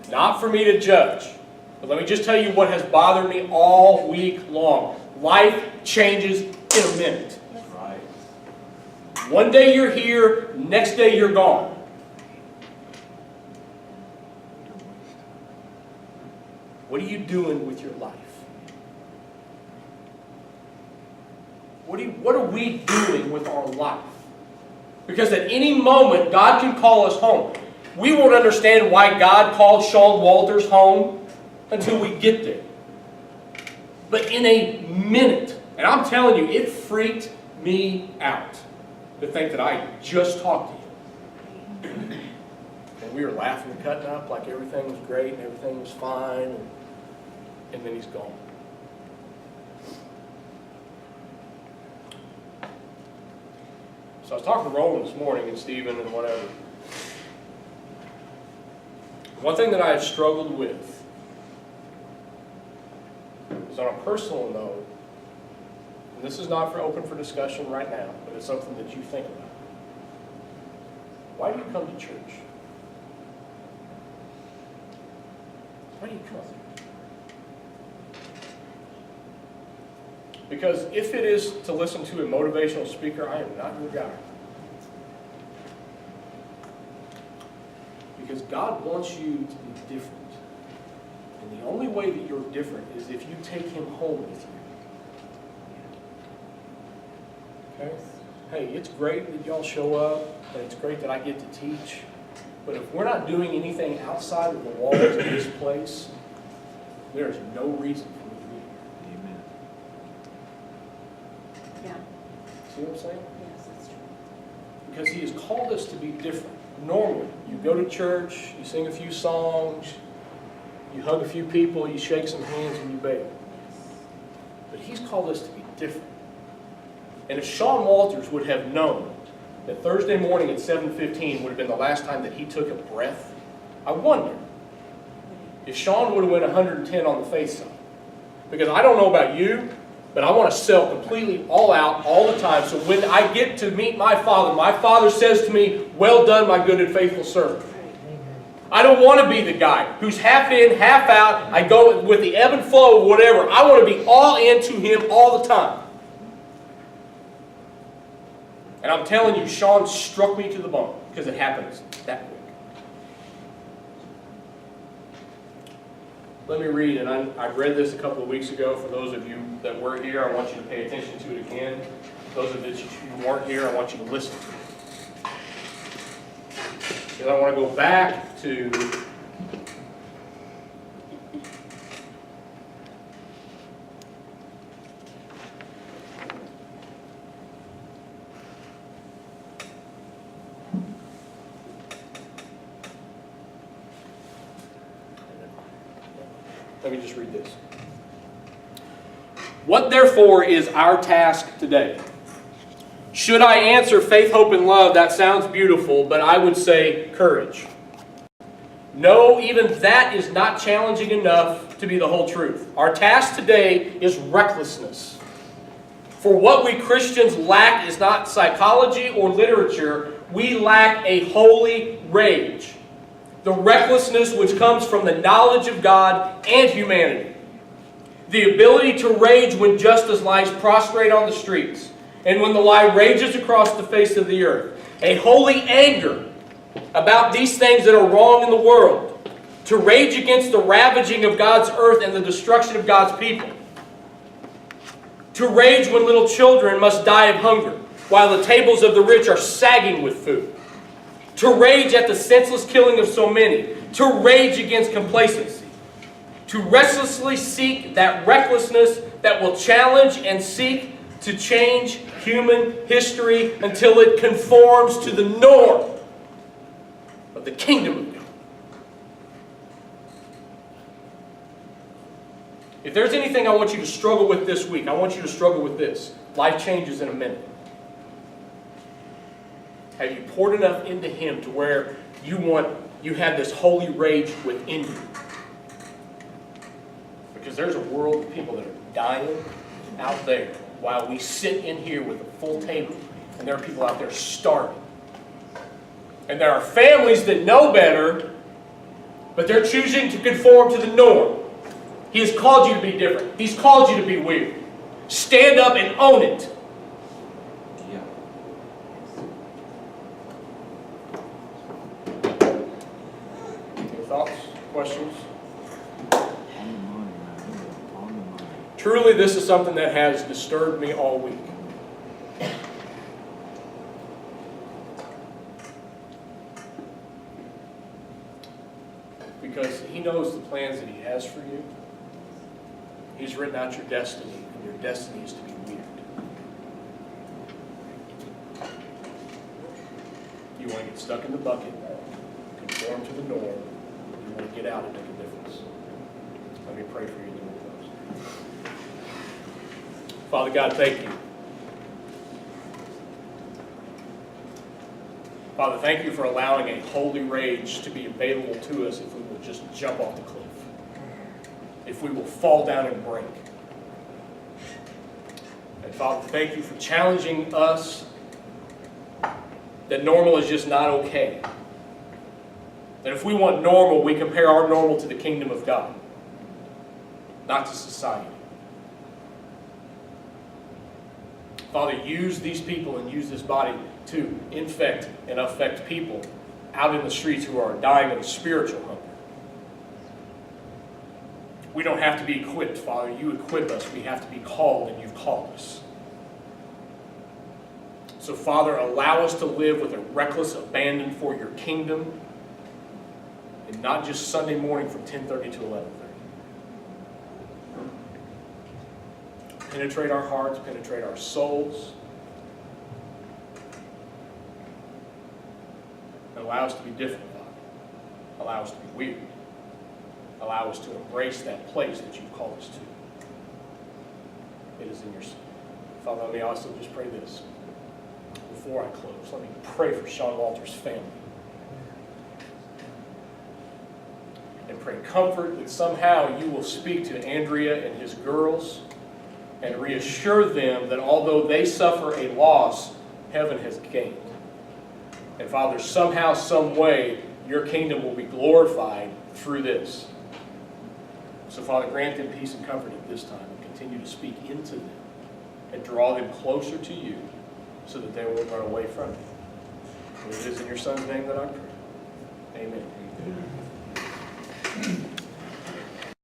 Not for me to judge. But let me just tell you what has bothered me all week long. Life changes in a minute. Right. One day you're here, next day you're gone. What are you doing with your life? What are we doing with our life? Because at any moment, God can call us home. We won't understand why God called Sean Walters home until we get there. But in a minute, and I'm telling you, it freaked me out to think that I just talked to him. And we were laughing and cutting up like everything was great and everything was fine. And then he's gone. So I was talking to Roland this morning and Stephen and whatever. One thing that I have struggled with is on a personal note, and this is not open for discussion right now, but it's something that you think about. Why do you come to church? Why do you come? Because if it is to listen to a motivational speaker, I am not your guy. Because God wants you to be different. And the only way that you're different is if you take Him home with you. Okay? Hey, it's great that y'all show up, and it's great that I get to teach. But if we're not doing anything outside of the walls of this place, there is no reason for me to be here. Amen. Yeah. See what I'm saying? Yes, that's true. Because He has called us to be different. Normally, you go to church, you sing a few songs, you hug a few people, you shake some hands, and you bail. Yes. But He's called us to be different. And if Sean Walters would have known that Thursday morning at 7:15 would have been the last time that he took a breath, I wonder if Sean would have went 110 on the faith side. Because I don't know about you, but I want to sell completely all out all the time. So when I get to meet my Father says to me, "Well done, my good and faithful servant." I don't want to be the guy who's half in, half out. I go with the ebb and flow of whatever. I want to be all into Him all the time. And I'm telling you, Sean struck me to the bone because it happens that quick. Let me read, and I read this a couple of weeks ago. For those of you that were here, I want you to pay attention to it again. Those of you who weren't here, I want you to listen to it. Because I want to go back to let me just read this. What therefore is our task today? Should I answer faith, hope, and love? That sounds beautiful, but I would say courage. No, even that is not challenging enough to be the whole truth. Our task today is recklessness. For what we Christians lack is not psychology or literature. We lack a holy rage. The recklessness which comes from the knowledge of God and humanity. The ability to rage when justice lies prostrate on the streets, and when the lie rages across the face of the earth. A holy anger about these things that are wrong in the world. To rage against the ravaging of God's earth and the destruction of God's people. To rage when little children must die of hunger, while the tables of the rich are sagging with food. To rage at the senseless killing of so many. To rage against complacency. To restlessly seek that recklessness that will challenge and seek to change human history until it conforms to the norm of the kingdom of God. If there's anything I want you to struggle with this week, I want you to struggle with this. Life changes in a minute. Have you poured enough into Him to where you have this holy rage within you? Because there's a world of people that are dying out there while we sit in here with a full table, and there are people out there starving. And there are families that know better, but they're choosing to conform to the norm. He has called you to be different. He's called you to be weird. Stand up and own it. Any thoughts? Questions? Truly, this is something that has disturbed me all week. Because He knows the plans that He has for you. He's written out your destiny, and your destiny is to be weird. You want to get stuck in the bucket, conform to the norm, you want to get out and make a difference. Let me pray for you in the close. Father God, thank you. Father, thank you for allowing a holy rage to be available to us if we will just jump off the cliff. If we will fall down and break. And Father, thank you for challenging us that normal is just not okay. That if we want normal, we compare our normal to the kingdom of God, not to society. Father, use these people and use this body to infect and affect people out in the streets who are dying of spiritual hunger. We don't have to be equipped, Father. You equip us. We have to be called, and you've called us. So, Father, allow us to live with a reckless abandon for your kingdom, and not just Sunday morning from 10:30 to 11:30. Penetrate our hearts, penetrate our souls. And allow us to be different, Father. Allow us to be weird. Allow us to embrace that place that you've called us to. It is in your Son. Father, let me also just pray this. Before I close, let me pray for Sean Walter's family. And pray comfort that somehow you will speak to Andrea and his girls and reassure them that although they suffer a loss, heaven has gained. And Father, somehow, some way, your kingdom will be glorified through this. So Father, grant them peace and comfort at this time and continue to speak into them and draw them closer to you so that they won't run away from you. And it is in your Son's name that I pray. Amen.